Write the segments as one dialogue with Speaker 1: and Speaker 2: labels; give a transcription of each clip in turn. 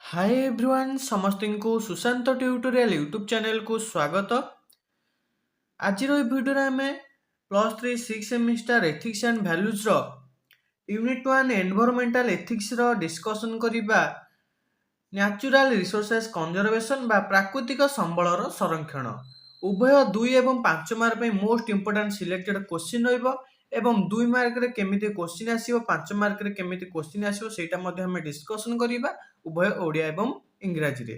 Speaker 1: Hi everyone समस्त को Sushant tutorial YouTube channel को स्वागत। आज भिडियो आम plus 3 six semester ethics and values unit 1 environmental ethics discussion करबा न्याचुराल रिसोर्सेस कंजर्वेशन बा प्राकृतिक संबलर संरक्षण उभय 2 एवं 5 mark most important selected question रहिबो एवं 2 मार्क रे केमिति क्वेश्चन आसीबो 5 मार्क रे केमिति क्वेश्चन आसीबो सेटा मध्ये हम डिस्कशन करिबा उभय ओडिया एवं इंग्रजी रे।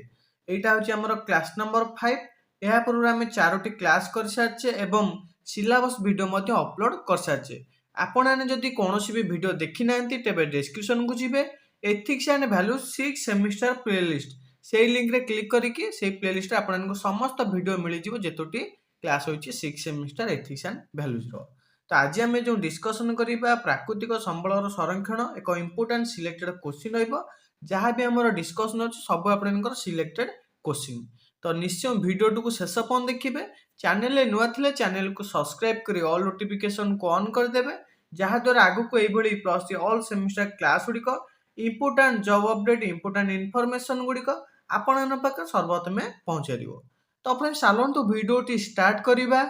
Speaker 1: एटा होची हमर क्लास नंबर 5। एहा पूर्व आम 4टी क्लास कर सारचे एवं सिलेबस वीडियो मध्ये अपलोड कर सारचे। आपण आने जदि कोनोसी भी वीडियो देखि नांती तेबे डिस्क्रिप्शन को जिवे ethics and values 6 semester playlist से लिंक रे क्लिक करिकि से प्लेलिस्ट आपन समस्त वीडियो मिल जिवो जेतोटी क्लास होची 6 सेमिस्टर एथिक्स एंड वैल्यूज रो। तो आज आम जो डिस्कशन करिबा प्राकृतिक संबलर संरक्षण एक इंपोर्टेंट सिलेक्टेड क्वेश्चन रहइबो जहाँ भी हमर डिस्कशन अछि सब आपनकर सिलेक्टेड क्वेश्चन। तो निश्चय वीडियो को शेष पर्यंत देखिए। चैनल रे नुआ थिले चैनल को सब्सक्राइब करी ऑल नोटिफिकेशन को ऑन कर देबे जहाँ द्वारा आगु को एभली प्लस ऑल सेमिस्टर क्लास गुडी को important job update important information गुडी को आपन पाखे सर्वप्रथमे पहुंचाई दिबो। तो फ्रेंड्स चलंतु वीडियो टी स्टार्ट करिबा।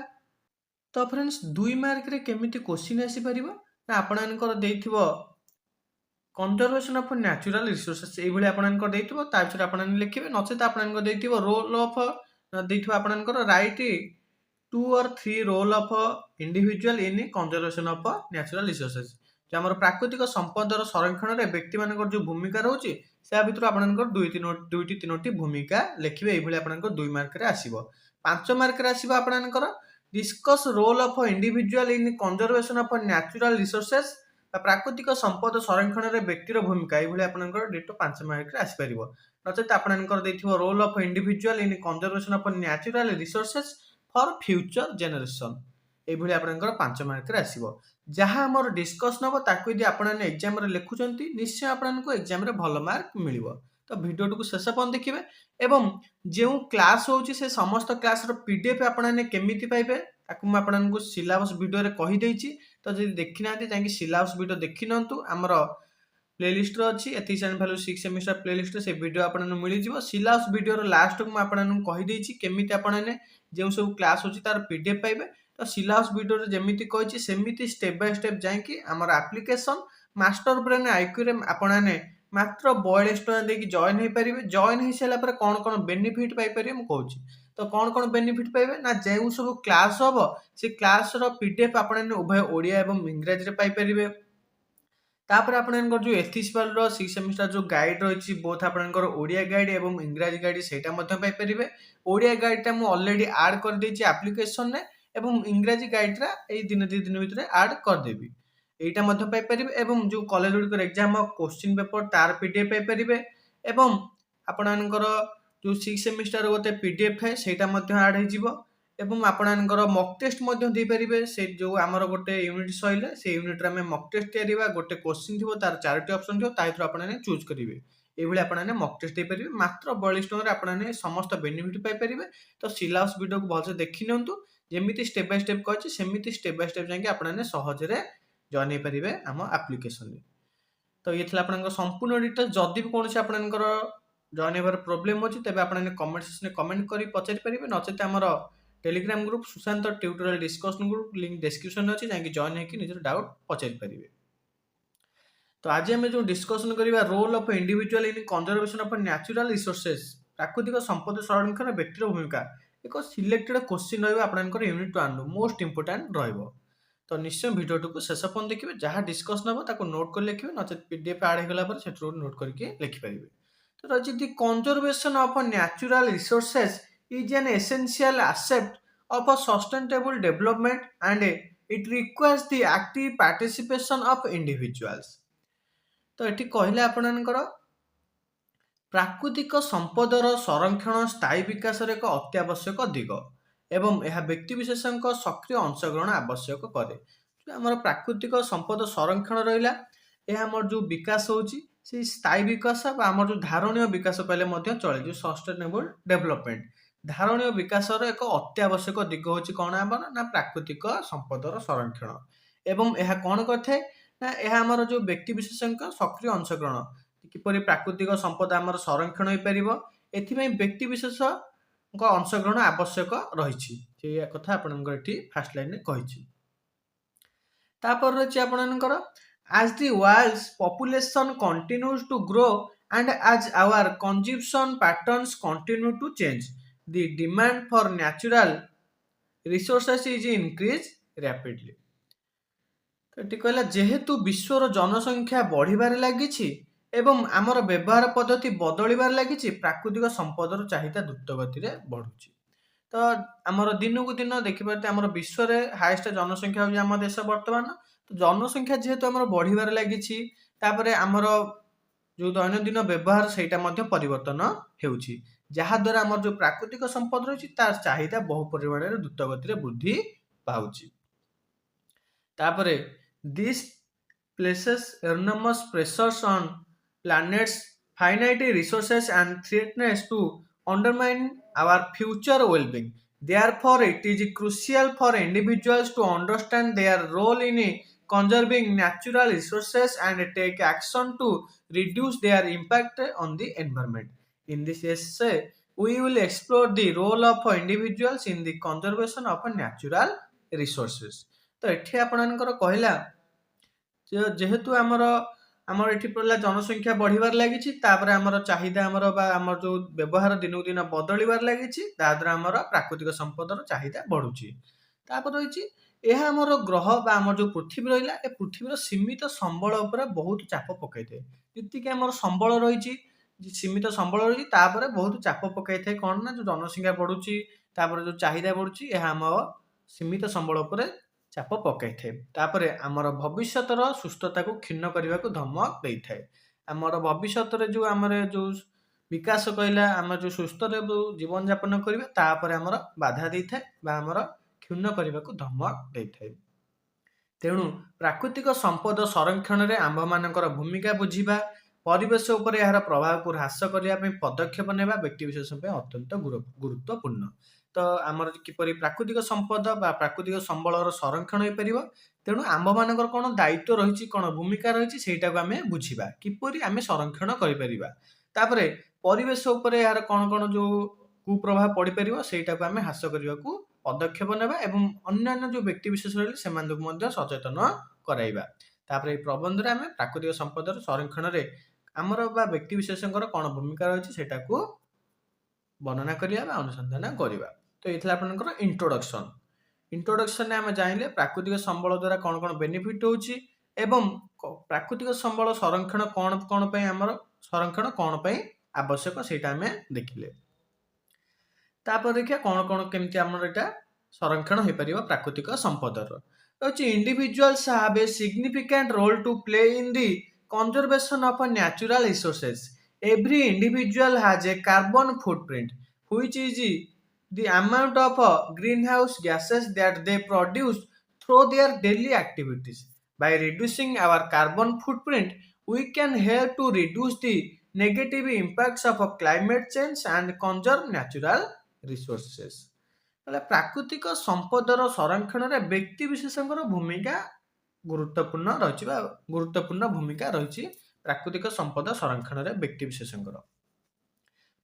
Speaker 1: तो फ्रेंड्स 2 मार्क रे केमिति क्वेश्चन आसी परिबो ना आपनकर देइथिबो कंजर्वेशन ऑफ नेचुरल रिसोर्सेस एभली आपनकर देइथिबो ता बिषय आपन लिखिबे नचेत आपनकर देइथिबो रोल ऑफ देइथिबो आपनकर राइट 2 और 3 role of individual in conservation of natural resources जो हमर प्राकृतिक संपदर संरक्षण रे व्यक्ति मानकर जो भूमिका रहउची से भितर आपनकर 2टी 3टी भूमिका लिखिबे एभली आपनकर 2 मार्क रे आसीबो। 5 मार्क रे आसीबो आपनकर discuss role of individual in conservation of natural resources प्राकृतिक संपद संरक्षण रे व्यक्तिर भूमिका एभली आपनकर डेट 5 मार्क रे आसी परिबो। नचेत आपनकर देथिबो role of individual in conservation of natural resources for future generation एभली आपनकर 5 मार्क रे आसीबो। जहाँ हमर डिस्कशन हो ताकू यदि आपण एग्जाम रे लिखुचंती निश्चय आपनको एग्जाम रे भलो मार्क मिलिबो। तो वीडियो को शेष पर्यंत देखिबे एवं जो क्लास होची से समस्त क्लास रो पीडीएफ आपण केमिति पाइबे ताकू म आपनको सिलेबस वीडियो रे कहि देइची। तो जदि देखि नांती जांकि सिलेबस वीडियो देखि नंतु हमर प्लेलिस्ट रो अछि ethics and value 6 semester playlist से वीडियो आपन मिलि जिवो। सिलेबस वीडियो रो लास्ट को म आपन कहि देइची केमिति आपण जे सब क्लास होची तार पीडीएफ पाइबे। तो सिलेबस वीडियो रे जेमिति कहिची सेमिति स्टेप बाय स्टेप जांकि हमर एप्लीकेशन मास्टर ब्रेन आईक्यू रे आपण मात्र 42 टका देकी जॉइन हे परिबे। जॉइन हे सेला पर कोन कोन बेनिफिट पाइ परिबे म कहूची। तो कोन कोन बेनिफिट पाइबे ना जेउ सब क्लास होबो से क्लास रो पीडीएफ आपण उभय ओडिया एवं इंग्रजी रे पाइ परिबे। तापर आपनकर जो एथिक्स वाल 6 सेमिस्टर जो गाइड रहिछि बोथ आपनकर ओडिया गाइड एवं इंग्रजी गाइड सेटा मध्ये पाइ परिबे। ओडिया गाइड ता मु ऑलरेडी ऐड कर देछि एप्लीकेशन रे एवं इंग्रजी गाइड रा ए दिन 2 दिन भितर ऐड कर देबी। एटा मध्ये पाइ परिबे एवं जो कॉलेज गुडी एग्जाम क्वेश्चन पेपर तार पीडीएफ पाइ परिबे एवं आपनकर जो 6 सेमिस्टर गोटे पीडीएफ है सेटा मध्ये ऐड हे जिवो एवं आपनकर मॉक टेस्ट मध्ये दे परिबे। से जो हमर गोटे यूनिट सइले से यूनिट रे हम मॉक टेस्ट तयारीबा गोटे क्वेश्चन थिबो तार 4टी ऑप्शन थिबो ताइथरो आपन चूज करिवे एभली आपन मॉक टेस्ट दे परिबे मात्र 42 टका रे आपन समस्त बेनिफिट पाइ परिबे। तो सिलेबस वीडियो को भलसे देखि नंतु जेमिति स्टेप बाय स्टेप कहछि सेमिति स्टेप बाय स्टेप जांकि आपन सहज रे जॉइन हे परिबे हम एप्लीकेशन रे। तो ये थिला आपन संपूर्ण डिटेल जदि भी कोनसे आपनकर जॉइन हेबार प्रॉब्लम अछि तबे आपन कमेंट सेक्शन में कमेंट करी पचारि परिबे नचेत हमर Telegram group Sushant tutorial discussion group link description में अछि जांकि जॉइन हेकि निजर डाउट पचारि परिबे। तो आज हम जो डिस्कशन करिबा role of individual in conservation of natural resources प्राकृतिक संपद संरक्षण व्यक्तिर भूमिका एक सिलेक्टेड क्वेश्चन रहइबा आपनकर यूनिट 1 मोस्ट इंपोर्टेंट रहइबो। तो निश्चय वीडियो को शेष पर्यंत देखिए जहाँ डिस्कशन हो ताको नोट कर लिखिबे नचेत पीडीएफ ऐड हेगला पर सेठरो नोट करके लिखि परिबे। तो रछि the conservation of natural resources is an essential asset of a sustainable development and it requires the active participation of individuals. तो एठी कहले आपनकर प्राकृतिक संपदर संरक्षण स्थायी विकास एक अत्यावश्यक दिग एवं यह व्यक्ति विशेषज्ञ सक्रिय अंशग्रहण आवश्यक करे। जो आम प्राकृतिक संपद संरक्षण रहा यह आम जो विकास होची से स्थायी विकास आम जो धारणीय विकास कहले चले जो सस्टेनेबल डेवलपमेंट धारणीय विकास एक अत्यावश्यक दिग होची कौन आमर ना प्राकृतिक संपदर संरक्षण एवं यह कौन करथे ना यह आमर जो व्यक्ति विशेषज्ञ सक्रिय अंशग्रहण किपरि प्राकृतिक संपद आमर संरक्षण हो पारिबो एथिपई व्यक्ति विशेषको अंशग्रहण आवश्यक रहिछि से कथा आपनकर एठी फर्स्ट लाइन रे कहिछि। तापर रछि आपनकर as the world's population continues to grow and as our consumption patterns continue to change the demand for natural resources is increased rapidly। ଏଠି କହିଲା ଯେହେତୁ ବିଶ୍ୱର ଜନସଂଖ୍ୟା ବଢ଼ିବାରେ ଲାଗିଛି ଏବଂ ଆମର ବ୍ୟବହାର ପଦ୍ଧତି ବଦଳିବାରେ ଲାଗିଛି ପ୍ରାକୃତିକ ସମ୍ପଦର ଚାହିଦା ଦ୍ରୁତ ଗତିରେ ବଢ଼ୁଛି। ତ ଆମର ଦିନକୁ ଦିନ ଦେଖିପାରୁଛେ ଆମର ବିଶ୍ୱରେ ହାଇଏଷ୍ଟ ଜନସଂଖ୍ୟା ହେଉଛି ଆମ ଦେଶ ବର୍ତ୍ତମାନ। ତ ଜନସଂଖ୍ୟା ଯେହେତୁ ଆମର ବଢ଼ିବାରେ ଲାଗିଛି ତାପରେ ଆମର ଯେଉଁ ଦୈନନ୍ଦିନ ବ୍ୟବହାର ସେଇଟା ମଧ୍ୟ ପରିବର୍ତ୍ତନ ହେଉଛି ଯାହାଦ୍ୱାରା ଆମର ଯେଉଁ ପ୍ରାକୃତିକ ସମ୍ପଦ ରହିଛି ତାର ଚାହିଦା ବହୁ ପରିମାଣରେ ଦ୍ରୁତ ଗତିରେ ବୃଦ୍ଧି ପାଉଛି। ତାପରେ this places enormous pressures on planet's finite resources and threatens to undermine our future well-being. Therefore, it is crucial for individuals to understand their role in conserving natural resources and take action to reduce their impact on the environment. In this essay, we will explore the role of individuals in the conservation of natural resources। तो एठी आपनकर कहला जेहेतु आमर एठी पड़ला जनसंख्या बढ़िबार लागिछि तापरे आमर चाहिदा आमर बा आमर जो व्यवहार दिनकु दिन बदलिबार लागिछि ताद्रा आमर प्राकृतिक संपदर चाहिदा बढ़ुछि। तापर रहिछि एहा आमर ग्रह बा आमर जो पृथ्वी रहिला ए पृथ्वीर सीमित संबल ऊपर बहुत चाप पकाइथे जेतिकि आमर संबल रहिछि सीमित संबल रहिछि तापरे बहुत चाप पकाइथे कोन ना जो जनसंख्या बढ़ुछि तापरे जो चाहिदा बढ़ुछि एहा आमर सीमित संबल ऊपर चाप पकाइଥାଏ तापर आमर भविष्यतर सुस्थता को क्षीण करने को धमक देता है। आमर भविष्य जो आमर जो विकास कहला आम जो सुस्थ जीवन यापन करिबा तापर आमर बाधा देता है आमर क्षीण करने को धमक देता है। तेणु प्राकृतिक संपद संरक्षण में आंभ मानकर भूमिका बुझिबा परिवेश उपर यार प्रभाव को ह्रास करने पदक्षेप नेबा व्यक्ति विशेष अत्यंत गुरुत्वपूर्ण। तो आमर किपरि प्राकृतिक संपद बा प्राकृतिक संबलर संरक्षण हो पारिबो तेणु आंभ मानकर कोन दायित्व रहिछि कोन भूमिका रहिछि सेटा को आमे बुझिबा किपरि आमे संरक्षण करि परिबा तापरे परिवेश उपर यार कोन कोन जो कुप्रभाव पड़ि परिबो सेटा को आमे ह्रास करबा को पदक्षेप नेबा एवं अन्यान्य जो व्यक्ति विशेष रहले सेमानकु मध्ये सचेतन कराइबा। तापरे प्रबंध रे आमे प्राकृतिक संपदर संरक्षण रे आमर बा व्यक्ति विशेषकर कोन भूमिका रहिछि सेटा को वर्णना करिया बा अनुसंधान करिबा। तो ये आपनकर इंट्रोडक्शन ने आम जानिले प्राकृतिक संबल द्वारा कौन कौन बेनिफिट होची एवं प्राकृतिक संबल संरक्षण कौन कौन पे आमर संरक्षण कौन पे आवश्यक सेटा आम देखिले। तापर देखिया कौन कौन केमती आमर एटा संरक्षण हो पारिबा प्राकृतिक संपदर होची individuals have a significant role to play in the conservation of natural resources. Every individual has a carbon footprint which is the amount of greenhouse gases that they produce through their daily activities. By reducing our carbon footprint, we can help to reduce the negative impacts of climate change and conserve natural resources. प्राकृतिक संपदर संरक्षण रे व्यक्ति विशेषकर भूमिका गुरुत्वपूर्ण भूमिका रही प्राकृतिक संपद संरक्षण रे व्यक्ति विशेषकर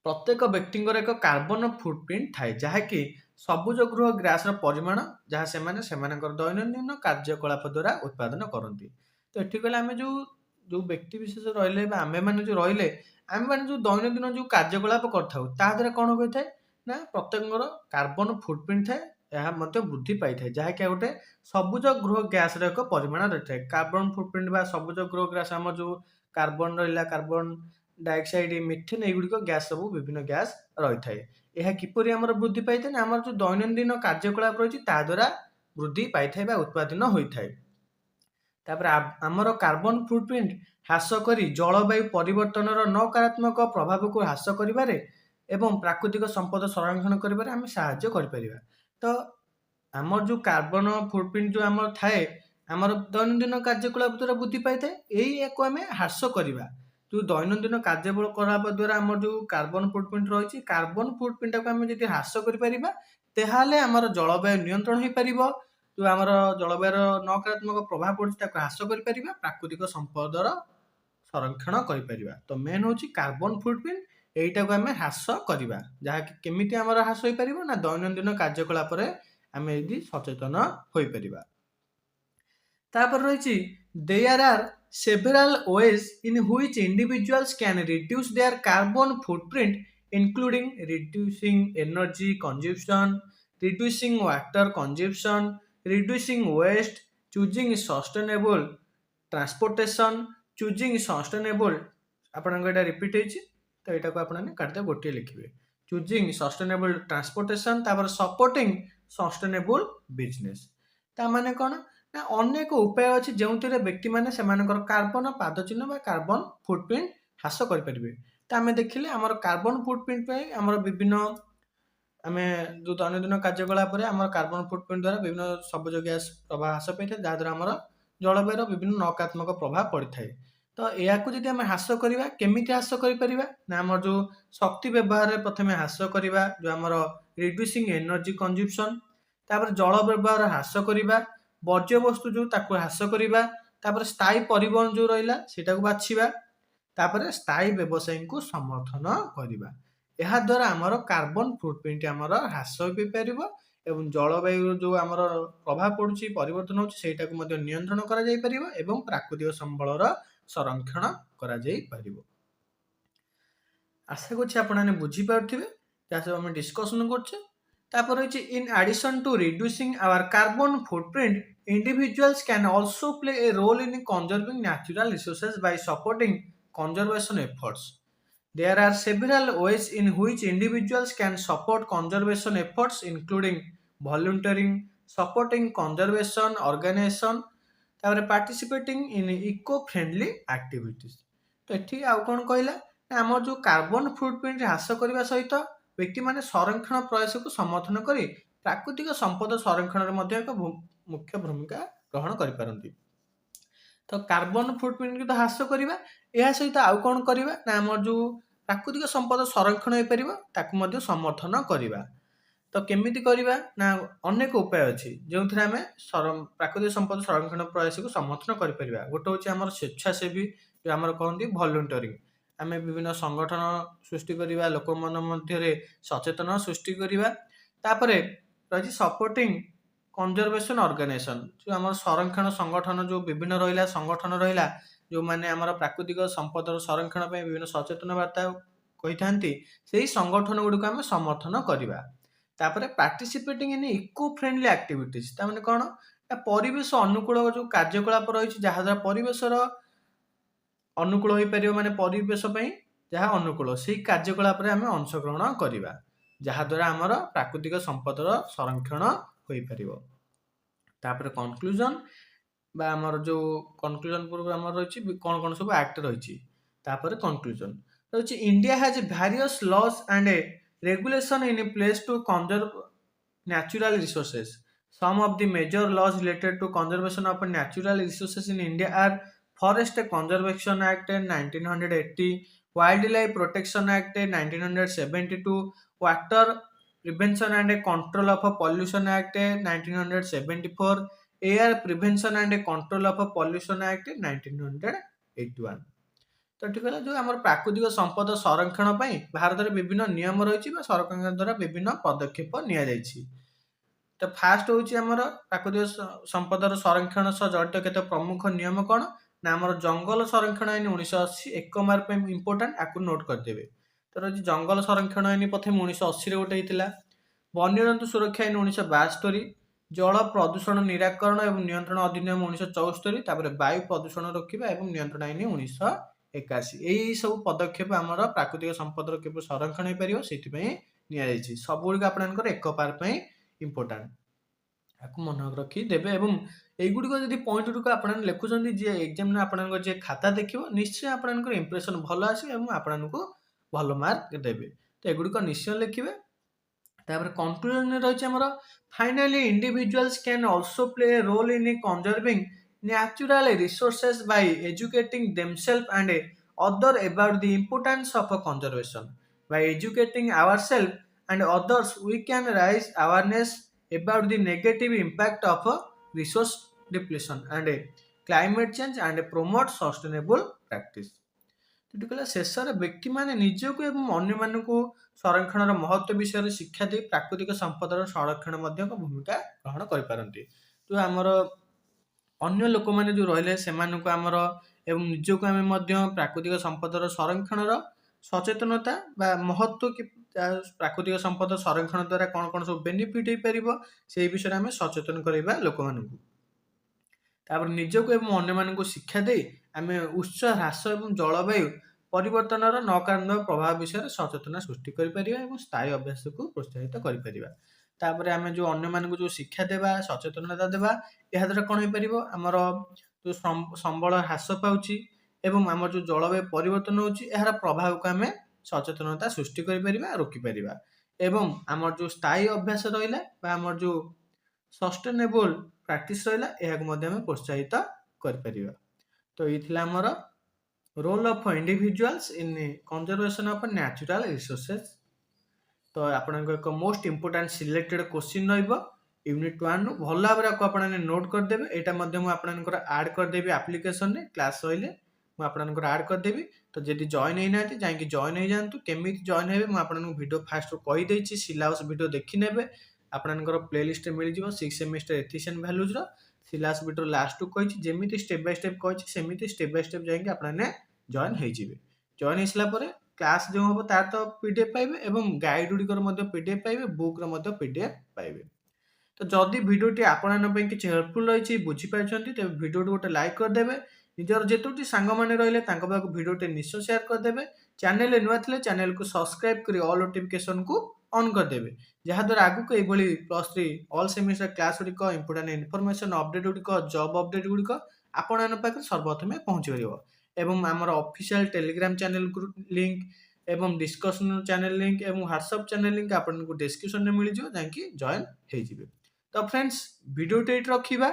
Speaker 1: प्रत्येक व्यक्तिंकर एक कार्बन फुटप्रिंट थाए जहाँकि सबुज गृह ग्रास परिमाण जहाँ से दैनन्दिन कार्यकलाप द्वारा उत्पादन करती। तो ये कहले आम जो व्यक्ति विशेष रहिले आमे मैंने जो रहिले आमे मैंने जो दैनन्दिन जो कार्यकलाप कर कौन होता है ना प्रत्येक कार्बन फुटप्रिंट थाए यह वृद्धि पाई थाए जहाँकि गोटे सबुज गृह गैस एक परिमाण रही है। कार्बन फुटप्रिंट बा सबुज गृह गैस आम जो कार्बन रहा कार्बन डाइऑक्साइड मिथेन एगुड़िक गैस सब विभिन्न गैस रही थाए यह किपरि आमर वृद्धि पाई थाए आमर जो दैनन्दिन कार्यकलाप रही द्वारा वृद्धि पाई थाए उत्पादन होता है। तापर आमर कार्बन फुटप्रिंट ह्रास करी जलवायु परिवर्तन नकारात्मक प्रभाव को ह्रास करिबारे एवं प्राकृतिक संपद संरक्षण करिबारे आमे सहाय्य करि परिबा। तो आमर जो कार्बन फुटप्रिंट जो आमर थाए आमर दैनन्दिन कार्यकलाप द्वारा वृद्धि पाई थाए एई एको आमे ह्रास करिबा जो दैनन्दिन कार्यकलाप द्वारा आमर जो कार्बन फुटप्रिंट रही कार्बन फुटप्रिंट को आम जब ह्रास कर आमर जलवायु नियंत्रण हो पार जो आमर जलवायु नकारात्मक प्रभाव पड़े ह्रास कर प्राकृतिक संपदर संरक्षण करिपरिबा। तो मेन होची कार्बन फुटप्रिंट एइटाको आमे ह्रास करिबा जहा केमिति हमर ह्रास होई परिबो ना दैनन्दिन कार्यकलाप रे आमे यदि सचेतन होई परिबा। तापर रहिछि there are several ways in which individuals can reduce their carbon footprint including reducing energy consumption, reducing water consumption, reducing waste, choosing sustainable transportation, choosing sustainable ଆପଣଙ୍କ ଏଇଟା ରିପିଟ୍ ହେଇଛି ତ ଏଇଟାକୁ ଆପଣମାନେ କାଟିଦେବେ ଗୋଟିଏ ଲେଖିବେ ଚୁଜିଂ ସଷ୍ଟେନେବଲ୍ ଟ୍ରାନ୍ସପୋର୍ଟେସନ୍ ତାପରେ ସପୋର୍ଟିଂ ସଷ୍ଟେନେବଲ୍ ବିଜନେସ୍ ତା ମାନେ କ'ଣ ନା ଅନେକ ଉପାୟ ଅଛି ଯେଉଁଥିରେ ବ୍ୟକ୍ତିମାନେ ସେମାନଙ୍କର କାର୍ବନ ପାଦଚିହ୍ନ ବା କାର୍ବନ ଫୁଟପ୍ରିଣ୍ଟ ହ୍ରାସ କରିପାରିବେ ତ ଆମେ ଦେଖିଲେ ଆମର କାର୍ବନ ଫୁଟପ୍ରିଣ୍ଟ ପାଇଁ ଆମର ବିଭିନ୍ନ ଆମେ ଯେଉଁ ଦୈନନ୍ଦିନ କାର୍ଯ୍ୟକଳାପରେ ଆମର କାର୍ବନ ଫୁଟପ୍ରିଣ୍ଟ ଦ୍ୱାରା ବିଭିନ୍ନ ସବୁଜ ଗ୍ୟାସ୍ ପ୍ରଭାବ ହ୍ରାସ ପାଇଥାଏ ଯାହାଦ୍ୱାରା ଆମର ଜଳବାୟୁର ବିଭିନ୍ନ ନକାରାତ୍ମକ ପ୍ରଭାବ ପଡ଼ିଥାଏ ତ ଏହାକୁ ଯଦି ଆମେ ହ୍ରାସ କରିବା କେମିତି ହ୍ରାସ କରିପାରିବା ନା ଆମର ଯେଉଁ ଶକ୍ତି ବ୍ୟବହାରରେ ପ୍ରଥମେ ହ୍ରାସ କରିବା ଯେଉଁ ଆମର ରିଡ୍ୟୁସିଂ ଏନର୍ଜି କନଜ୍ୟୁପସନ୍ ତାପରେ ଜଳ ବ୍ୟବହାର ହ୍ରାସ କରିବା ବର୍ଜ୍ୟବସ୍ତୁ ଯେଉଁ ତାକୁ ହ୍ରାସ କରିବା ତାପରେ ସ୍ଥାୟୀ ପରିବହନ ଯେଉଁ ରହିଲା ସେଇଟାକୁ ବାଛିବା ତାପରେ ସ୍ଥାୟୀ ବ୍ୟବସାୟୀଙ୍କୁ ସମର୍ଥନ କରିବା ଏହାଦ୍ୱାରା ଆମର କାର୍ବନ ଫୁଟପ୍ରିଣ୍ଟ ଆମର ହ୍ରାସ ହୋଇପାରିବ ଏବଂ ଜଳବାୟୁର ଯେଉଁ ଆମର ପ୍ରଭାବ ପଡ଼ୁଛି ପରିବର୍ତ୍ତନ ହେଉଛି ସେଇଟାକୁ ମଧ୍ୟ ନିୟନ୍ତ୍ରଣ କରାଯାଇପାରିବ ଏବଂ ପ୍ରାକୃତିକ ସମ୍ବଳର ସଂରକ୍ଷଣ କରାଯାଇପାରିବ ଆଶା କରୁଛି ଆପଣମାନେ ବୁଝିପାରୁଥିବେ ଯାହା ସବୁ ଆମେ ଡିସ୍କସନ୍ କରୁଛେ ତାପରେ ହେଉଛି in addition to reducing our carbon footprint individuals can also play a role in conserving natural resources by supporting conservation efforts. There are several ways in which individuals can support conservation efforts, including volunteering, supporting conservation organization, तापर participating in eco-friendly activities. तो एठी आउ कोन कहला आम जो carbon footprint ह्रास करने सहित व्यक्ति माने संरक्षण प्रयास को समर्थन करी प्राकृतिक संपद संरक्षण एक मुख्य भूमिका ग्रहण करिपारंती तो कार्बन फुटप्रिंट को ह्रास करवा या सहित आउ कौन करवा ना आम जो प्राकृतिक संपद संरक्षण हो पार ताकू मध्य समर्थन करवा तो केमिति करवा ना अनेक उपाय अच्छी जो थे आम प्राकृतिक संपद संरक्षण प्रयास को समर्थन करिपरिबा गोटे हूँ आम स्वेच्छासेवी जो आम कहते भलंटियरिंग आम विभिन्न संगठन सृष्टि करवा लोक मध्य सचेतन सृष्टि करवा तापर रही सपोर्टिंग कंजर्वेशन ऑर्गेनाइजेशन जो आम संरक्षण संगठन जो विभिन्न रहा संगठन रहा जो मैंने आम प्राकृतिक संपद संरक्षण विभिन्न सचेतन वार्ता कही था से संगठन गुड़िक आम समर्थन करवा तापर participating in eco friendly activities ताने कौन परिवेश अनुकूल जो कार्यकलाप रही जहाद्वारा परिवेशर अनुकूल हो पार माने परिवेश जहाँ अनुकूल से कार्यकलाप आम अंशग्रहण करवा जहाद्वारा आमर प्राकृतिक संपदर संरक्षण हो पार तापर कनक्लूजन बा आमर जो कनक्लूजन पूर्व आम रही कौन कौन सब एक्ट रही कनक्लूजन रही India has various laws and regulation in place to conserve natural resources. Some of the major laws related to conservation of natural resources in India are Forest Conservation Act 1980, Wildlife Protection Act 1972, Water Prevention and Control of Pollution Act 1974, Air Prevention and Control of Pollution Act 1981. तो ठीक है जो आम प्राकृतिक संपद संरक्षण भारत में विभिन्न नियम रही सरकार द्वारा विभिन्न पदक्षेप नि तो फास्ट हूँ आम प्राकृतिक संपदर संरक्षण सह जड़ित केते प्रमुख नियम कौन ना आम जंगल संरक्षण आईन 1980 एक मार्क इंपोर्टाट आपको नोट करदे तो रही जंगल संरक्षण आईन प्रथम 1980 गोटे होता वन्यजंतु सुरक्षा आईन 1972 जल प्रदूषण निराकरण और नियंत्रण अधिनियम 1974 तापर वायु प्रदूषण रोकवा और नियंत्रण आईन 1981 यही सब पदक्षेप आमर प्राकृतिक संपदर केवल संरक्षण हो पार से सब गुड़िक आपंकर एक पार्ट इंपोर्टाट आपको मन रखिदेवे और युड़िक जब पॉइंट गुड़िक आप लिखुं जी एग्जाम में जी खाता देखिए निश्चय आपंकर इंप्रेशन भल आसो को भल मार्क देवे तो युड़िक निश्चय लिखिए तापर कंक्लूजन रही आमर finally individuals can also play a role in conserving natural resources by educating themselves and others about the importance of conservation. By educating ourselves and others, we can raise awareness about the negative impact of resource depletion and climate change and promote sustainable practice. ଏଠି କହିଲା ଶେଷରେ ବ୍ୟକ୍ତିମାନେ ନିଜକୁ ଏବଂ ଅନ୍ୟମାନଙ୍କୁ ସଂରକ୍ଷଣର ମହତ୍ତ୍ୱ ବିଷୟରେ ଶିକ୍ଷା ଦେଇ ପ୍ରାକୃତିକ ସମ୍ପଦର ସଂରକ୍ଷଣ ମଧ୍ୟ ଏକ ଭୂମିକା ଗ୍ରହଣ କରିପାରନ୍ତି। ତ ଆମର ଅନ୍ୟ ଲୋକମାନେ ଯେଉଁ ରହିଲେ ସେମାନଙ୍କୁ ଆମର ଏବଂ ନିଜକୁ ଆମେ ମଧ୍ୟ ପ୍ରାକୃତିକ ସମ୍ପଦର ସଂରକ୍ଷଣର ସଚେତନତା ବା ମହତ୍ତ୍ୱ କି ପ୍ରାକୃତିକ ସମ୍ପଦ ସଂରକ୍ଷଣ ଦ୍ୱାରା କ'ଣ କ'ଣ ସବୁ ବେନିଫିଟ୍ ହେଇପାରିବ ସେଇ ବିଷୟରେ ଆମେ ସଚେତନ କରାଇବା ଲୋକମାନଙ୍କୁ। ତାପରେ ନିଜକୁ ଏବଂ ଅନ୍ୟମାନଙ୍କୁ ଶିକ୍ଷା ଦେଇ ଆମେ ଉତ୍ସ ହ୍ରାସ ଏବଂ ଜଳବାୟୁ ପରିବର୍ତ୍ତନର ନକାରାତ୍ମକ ପ୍ରଭାବ ବିଷୟରେ ସଚେତନତା ସୃଷ୍ଟି କରିପାରିବା ଏବଂ ସ୍ଥାୟୀ ଅଭ୍ୟାସକୁ ପ୍ରୋତ୍ସାହିତ କରିପାରିବା। ତାପରେ ଆମେ ଯେଉଁ ଅନ୍ୟମାନଙ୍କୁ ଯେଉଁ ଶିକ୍ଷା ଦେବା ସଚେତନତା ଦେବା ଏହାଦ୍ୱାରା କ'ଣ ହେଇପାରିବ ଆମର ଯେଉଁ ସମ୍ବଳ ହ୍ରାସ ପାଉଛି ଏବଂ ଆମର ଯେଉଁ ଜଳବାୟୁ ପରିବର୍ତ୍ତନ ହେଉଛି ଏହାର ପ୍ରଭାବକୁ ଆମେ ସଚେତନତା ସୃଷ୍ଟି କରିପାରିବା ରୋକିପାରିବା। ଏବଂ ଆମର ଯେଉଁ ସ୍ଥାୟୀ ଅଭ୍ୟାସ ରହିଲା ବା ଆମର ଯେଉଁ ସଷ୍ଟେନେବଲ୍ ପ୍ରାକ୍ଟିସ୍ ରହିଲା ଏହାକୁ ମଧ୍ୟ ଆମେ ପ୍ରୋତ୍ସାହିତ କରିପାରିବା। ତ ଏଇ ଥିଲା ଆମର role of individuals in conservation of natural resources. ତ ଆପଣଙ୍କ ଏକ ମୋଷ୍ଟ ଇମ୍ପୋର୍ଟାଣ୍ଟ ସିଲେକ୍ଟେଡ୍ କ୍ୱେଶ୍ଚିନ୍ ରହିବ ୟୁନିଟ୍ 1ରୁ ଭଲ ଭାବରେ ଆକୁ ଆପଣମାନେ ନୋଟ୍ କରିଦେବେ। ଏଇଟା ମଧ୍ୟ ମୁଁ ଆପଣଙ୍କର ଆଡ଼୍ କରିଦେବି ଆପ୍ଲିକେସନରେ କ୍ଲାସ୍ ସରିଲେ ମୁଁ ଆପଣଙ୍କର ଆଡ଼୍ କରିଦେବି। ତ ଯଦି ଜଏନ୍ ହେଇନାହାନ୍ତି ଯାଇକି ଜଏନ୍ ହେଇଯାଆନ୍ତୁ। କେମିତି ଜଏନ୍ ହେବେ ମୁଁ ଆପଣଙ୍କୁ ଭିଡ଼ିଓ ଫାଷ୍ଟରୁ କହିଦେଇଛି, ସିଲାବସ୍ ଭିଡ଼ିଓ ଦେଖିନେବେ। ଆପଣଙ୍କର ପ୍ଲେଲିଷ୍ଟରେ ମିଳିଯିବ 6 ସେମିଷ୍ଟର ଏଥିକ୍ସ ଆଣ୍ଡ ଭ୍ୟାଲୁଜ୍ର ସିଲାବସ୍ ଭିଡ଼ିଓ ଲାଷ୍ଟକୁ କହିଛି, ଯେମିତି ଷ୍ଟେପ୍ ବାଇ ଷ୍ଟେପ୍ କହିଛି ସେମିତି ଷ୍ଟେପ୍ ବାଇ ଷ୍ଟେପ୍ ଯାଇକି ଆପଣମାନେ ଜଏନ୍ ହେଇଯିବେ। ଜଏନ୍ ହେଇସାରିଲା ପରେ କ୍ଲାସ୍ ଯେଉଁ ହେବ ତାର ତ PDF ପାଇବେ ଏବଂ ଗାଇଡ୍ ଗୁଡ଼ିକର ମଧ୍ୟ PDF ପାଇବେ, ବୁକ୍ର ମଧ୍ୟ PDF ପାଇବେ। ତ ଯଦି ଭିଡ଼ିଓଟି ଆପଣମାନଙ୍କ ପାଇଁ କିଛି ହେଲ୍ପଫୁଲ୍ ରହିଛି ବୁଝିପାରିଛନ୍ତି ତେବେ ଭିଡ଼ିଓଟି ଗୋଟେ ଲାଇକ୍ କରିଦେବେ। ନିଜର ଯେତୋଟି ସାଙ୍ଗମାନେ ରହିଲେ ତାଙ୍କ ପାଖକୁ ଭିଡ଼ିଓଟି ନିଶ୍ଚୟ ସେୟାର କରିଦେବେ। ଚ୍ୟାନେଲରେ ନୂଆ ଥିଲେ ଚ୍ୟାନେଲକୁ ସବସ୍କ୍ରାଇବ୍ କରି ଅଲ୍ ନୋଟିଫିକେସନକୁ ଅନ୍ କରିଦେବେ, ଯାହାଦ୍ୱାରା ଆଗକୁ ଏଇଭଳି +3 ଅଲ୍ ସେମିଷ୍ଟର କ୍ଲାସ୍ ଗୁଡ଼ିକ ଇମ୍ପୋର୍ଟାଣ୍ଟ ଇନଫର୍ମେସନ୍ ଅପଡେଟ୍ ଗୁଡ଼ିକ ଜବ୍ ଅପଡେଟ୍ ଗୁଡ଼ିକ ଆପଣମାନଙ୍କ ପାଖରେ ସର୍ବପ୍ରଥମେ ପହଞ୍ଚିପାରିବ। ଏବଂ ଆମର ଅଫିସିଆଲ୍ ଟେଲିଗ୍ରାମ ଚ୍ୟାନେଲ ଲିଙ୍କ୍ ଏବଂ ଡିସ୍କସନ୍ ଚ୍ୟାନେଲ ଲିଙ୍କ୍ ଏବଂ ହ୍ୱାଟ୍ସଆପ୍ ଚ୍ୟାନେଲ ଲିଙ୍କ୍ ଆପଣଙ୍କୁ ଡେସ୍କ୍ରିପସନରେ ମିଳିଯିବ, ଯାଇକି ଜଏନ୍ ହେଇଯିବେ। ତ ଫ୍ରେଣ୍ଡସ୍ ଭିଡ଼ିଓଟି ଏଇଠି ରଖିବା।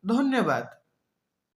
Speaker 1: ଧନ୍ୟବାଦ।